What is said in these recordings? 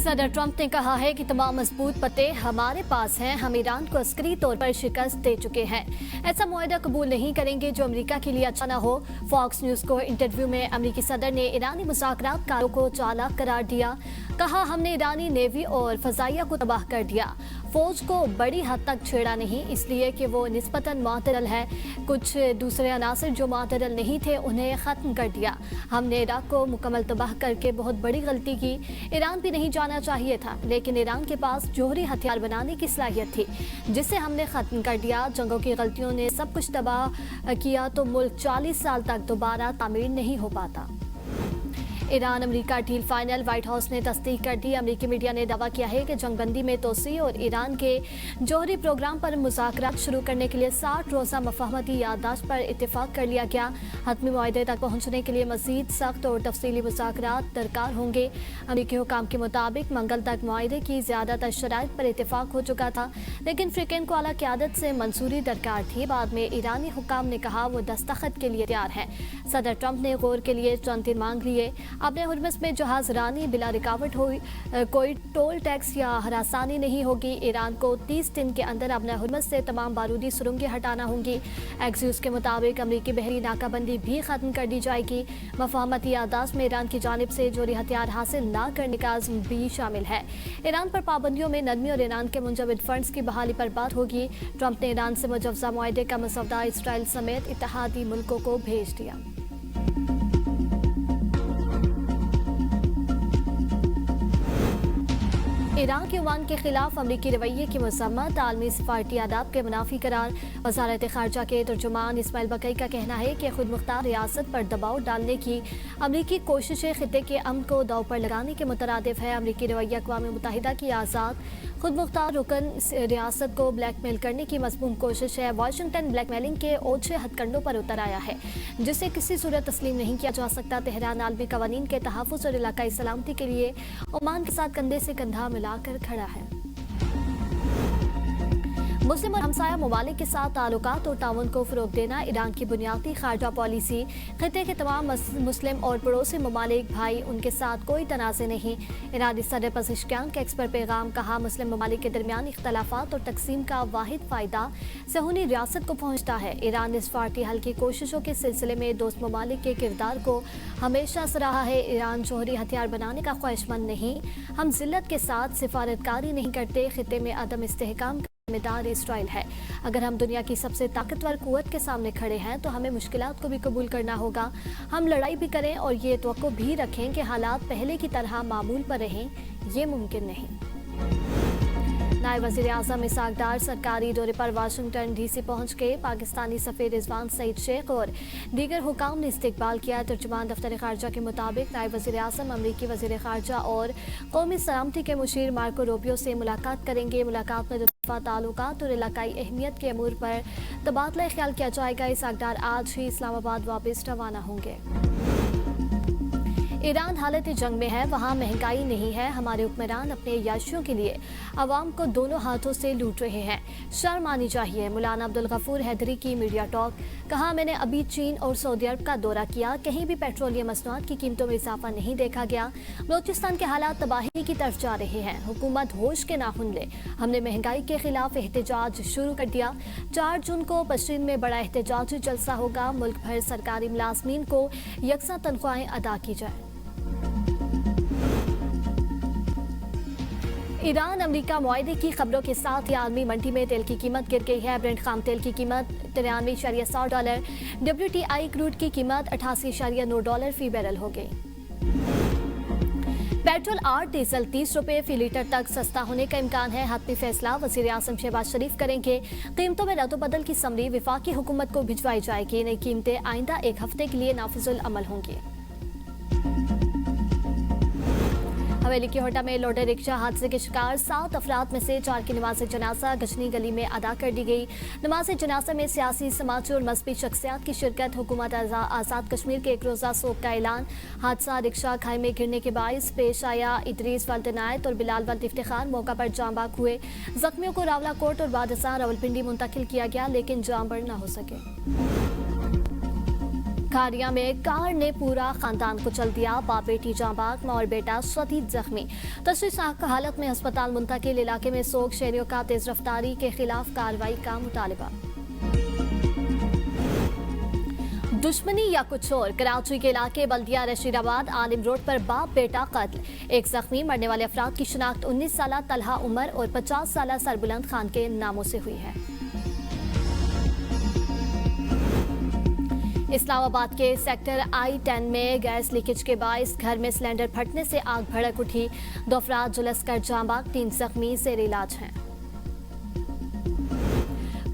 सदर ट्रंप ने कहा है कि तमाम मजबूत पते हमारे पास हैं। हम ईरान को अस्करी तौर पर शिकस्त दे चुके हैं। ऐसा मुआहदा कबूल नहीं करेंगे जो अमेरिका के लिए अच्छा न हो। फॉक्स न्यूज को इंटरव्यू में अमेरिकी सदर ने ईरानी मुज़ाकरातकारों को चालाक करार दिया। कहा, हमने ईरानी नेवी और फजाइया को तबाह कर दिया। फौज को बड़ी हद तक छेड़ा नहीं, इसलिए कि वो निस्बतन मुअतदल है। कुछ दूसरे अनासर जो मुअतदल नहीं थे उन्हें ख़त्म कर दिया। हमने इराक को मुकम्मल तबाह करके बहुत बड़ी गलती की। ईरान भी नहीं जाना चाहिए था, लेकिन ईरान के पास जोहरी हथियार बनाने की सलाहियत थी, जिसे हमने ख़त्म कर दिया। जंगों की गलतियों ने सब कुछ तबाह किया तो मुल्क 40 साल तक दोबारा तामीर नहीं हो पाता। Iran America deal final, white house ने तस्दीक कर दी। अमेरिकी मीडिया ने दावा किया है कि जंगबंदी में तोसी और ईरान के जौहरी प्रोग्राम पर मुज़ाकरात शुरू करने के लिए 60 रोज़ा मफाहमती याददाश्त पर इत्तेफाक कर लिया गया। हतमी मुआहदे तक पहुंचने के लिए मज़ीद सख्त और तफसीली मुज़ाकरात दरकार होंगे। अमेरिकी हुकाम के मुताबिक मंगल तक मुआहदे की ज़्यादातर शराइत पर इत्तेफाक हो चुका था, लेकिन फ्रिकेन को आला क़यादत से मंजूरी दरकार थी। बाद में ईरानी हुकाम ने कहा वो दस्तखत के लिए तैयार हैं। सदर ट्रंप ने गौर के लिए चंद दिन मांग लिए। अपने हुर्मस में जहाज रानी बिला रुकावट हुई, कोई टोल टैक्स या हरासानी नहीं होगी। ईरान को 30 दिन के अंदर अपने हुर्मस से तमाम बारूदी सुरंगें हटाना होंगी। एक्सियोस के मुताबिक अमरीकी बहरी नाकाबंदी भी खत्म कर दी जाएगी। मफाहमती याददाश्त में ईरान की जानिब से जोरी हथियार हासिल न करने का अज़्म भी शामिल है। ईरान पर पाबंदियों में नरमी और ईरान के मुंजमद फंड्स की बहाली पर बात होगी। ट्रंप ने ईरान से मुजव्वज़ा मुआहदे का मसौदा इसराइल समेत इत्तेहादी मुल्कों को भेज दिया। ईरान के ओमान के खिलाफ अमरीकी रवैये की मज़म्मत, आलमी सफारती आदाब के मुनाफी करार। वज़ारत ख़ारजा के तर्जुमान इस्माइल बकई का कहना है कि खुद मुख्तार रियासत पर दबाव डालने की अमरीकी कोशिशें खित्ते के अमन को दाव पर लगाने के मुतरादिफ है। अमरीकी रवैया अक़वाम मुत्तहिदा की आज़ाद खुद मुख्तार रुकन रियासत को ब्लैकमेल करने की मज़मूम कोशिश है। वाशिंगटन ब्लैकमेलिंग के ओछे हथकंडों पर उतर आया है, जिसे किसी सूरत तस्लीम नहीं किया जा सकता। तेहरान आलमी कवानीन के तहफ़्फ़ुज़ और इलाकाई सलामती के लिए ओमान के साथ कंधे से कंधा मिलाकर खड़ा है। मुस्लिम और हमसाया ममालिक के साथ ताल्लुकात और ताउन को फ़रोग़ देना ईरान की बुनियादी खारजा पॉलिसी। खित्ते के तमाम मुस्लिम और पड़ोसी ममालिक भाई, उनके साथ कोई तनाज़े नहीं। ईरानी सदर पज़िशकियान के एक्स पर पैगाम। कहा, मुस्लिम ममालिक के दरमियान इख्तलाफात और तकसीम का वाहिद फ़ायदा सहूनी रियासत को पहुँचता है। ईरान ने सफारती हल की कोशिशों के सिलसिले में दोस्त ममालिक के किरदार को हमेशा सराहा है। ईरान जोहरी हथियार बनाने का ख्वाहिशमंद नहीं। हम जिल्लत के साथ सिफारतकारी नहीं करते। खित्ते में अदम इस्तेहकाम जिम्मेदार इसराइल है। अगर हम दुनिया की सबसे ताकतवर कुव्वत के सामने खड़े हैं तो हमें मुश्किलात को भी कबूल करना होगा। हम लड़ाई भी करें और ये तवक्को भी रखें कि हालात पहले की तरह मामूल पर रहें, ये मुमकिन नहीं। नायब वज़ीर आज़म इसहाक़ डार सरकारी दौरे पर वाशिंगटन DC पहुँच गए। पाकिस्तानी सफ़ीर रिजवान सईद शेख और दीगर हुकाम ने इस्तकबाल किया। तर्जुमान दफ्तर ख़ारजा के मुताबिक नायब वज़ीर आज़म अमरीकी वज़ीर ख़ारजा और कौमी सलामती के मुशीर मार्को रूबियो से मुलाकात करेंगे। मुलाकात में दफ़ा ताल्लुकात और इलाकाई अहमियत के अमूर पर तबादला ख्याल किया जाएगा। इसहाक़ डार आज ही इस्लामाबाद वापस रवाना होंगे। ईरान हालत जंग में है, वहाँ महंगाई नहीं है। हमारे हुक्मरान अपने याशियों के लिए अवाम को दोनों हाथों से लूट रहे हैं, शर्म आनी चाहिए। मौलाना अब्दुल गफूर हैदरी की मीडिया टॉक। कहा, मैंने अभी चीन और सऊदी अरब का दौरा किया, कहीं भी पेट्रोलियम मसनूआत की कीमतों में इजाफा नहीं देखा गया। बलूचिस्तान के हालात तबाही की तरफ जा रहे हैं, हुकूमत होश के नाखून ले। हमने महंगाई के खिलाफ एहतजाज शुरू कर दिया। 4 जून को पश्चिम में बड़ा एहतजाजी जलसा होगा। मुल्क भर सरकारी मुलाजमीन को यकसा तनख्वाहें अदा की जाए। ईरान अमेरिका मुआहदे की खबरों के साथ ही आलमी मंडी में तेल की कीमत गिर गई है। ब्रेंट खाम तेल की कीमत $93.100, WTI क्रूड की कीमत $88.9 फी बैरल हो गई। पेट्रोल और डीजल 30 रुपये फी लीटर तक सस्ता होने का इम्कान है। हतमी फैसला वज़ीर आज़म शहबाज शरीफ करेंगे। कीमतों में रद्द-ओ-बदल की समरी वफाकी हुकूमत को भिजवाई जाएगी। नई कीमतें आइंदा एक हफ्ते के लिए नाफिजुल अमल होंगी। हवेली की होटा में लोडर रिक्शा हादसे के शिकार 7 अफराद में से 4 की नमाज जनाजा गजनी गली में अदा कर दी गई। नमाज जनाजा में सियासी, समाजी और मजहबी शख्सियात की शिरकत। हुकूमत आज़ाद कश्मीर के एक रोज़ा सोग का ऐलान। हादसा रिक्शा खाई में गिरने के बायस पेश आया। इदरीस वल्द इनायत और बिलाल वल्द इफ्तिखार मौका पर जाम बाग हुए। जख्मियों को रावलाकोट और बादशाह रावलपिंडी मुंतकिल किया गया, लेकिन जाम बड़ न हो सके। खारिया में कार ने पूरा खानदान कुचल दिया। बाप बेटी जाँ बाग, मां और बेटा शदीद जख्मी। तशवीशनाक हालत में अस्पताल मुंतकिल। इलाके में सोग शहरियों का तेज रफ्तारी के खिलाफ कार्रवाई का मुतालबा। दुश्मनी या कुछ और, कराची के इलाके बल्दिया रशीदाबाद आलिम रोड पर बाप बेटा कत्ल, एक जख्मी। मरने वाले अफराद की शिनाख्त 19 साला तलहा उमर और 50 साला सरबुलंद खान के नामों से हुई है। इस्लामाबाद के सेक्टर I-10 में गैस लीकेज के बायस घर में सिलेंडर फटने से आग भड़क उठी। 2 अफराद झुलसकर जाँ बाग, 3 जख्मी जेर इलाज हैं।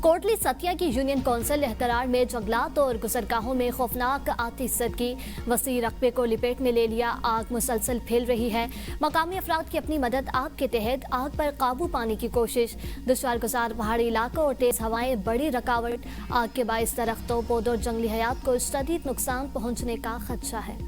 कोटली सतिया की यूनियन कौंसिल एहतरार में जंगलात और गुजरगाहों में खौफनाक आतिशज़दगी, वसी रकबे को लिपेट में ले लिया। आग मुसलसल फैल रही है। मकामी अफराद की अपनी मदद आग के तहत आग पर काबू पाने की कोशिश। दुश्वार गुजार पहाड़ी इलाकों और तेज हवाएं बड़ी रुकावट। आग के बायस दरख्तों, पौधों और जंगली हयात को शदीद नुकसान पहुंचने का खदशा है।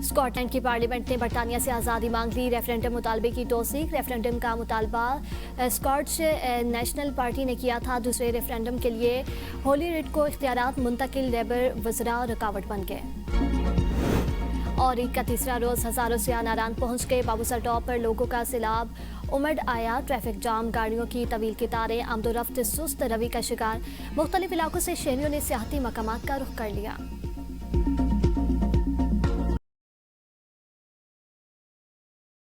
स्कॉटलैंड की पार्लियामेंट ने बरतानिया से आज़ादी मांग ली। रेफरेंडम मुतालबे की तौसीक। रेफरेंडम का मुतालबा स्कॉट्स नेशनल पार्टी ने किया था। दूसरे रेफरेंडम के लिए होली रिट को इख्तियारात मुंतकिल, लेबर वज़रा रुकावट बन गए। और ईद का तीसरा रोज़ हज़ारों सियाह नारान पहुँच गए। बाबूसर टॉप पर लोगों का सैलाब उमड़ आया। ट्रैफिक जाम, गाड़ियों की तवील कतारें, आमदोरफ्त सुस्त रवि का शिकार। मुख्तलिफ इलाकों से शहरियों ने सियाहती मकामात का रुख कर लिया।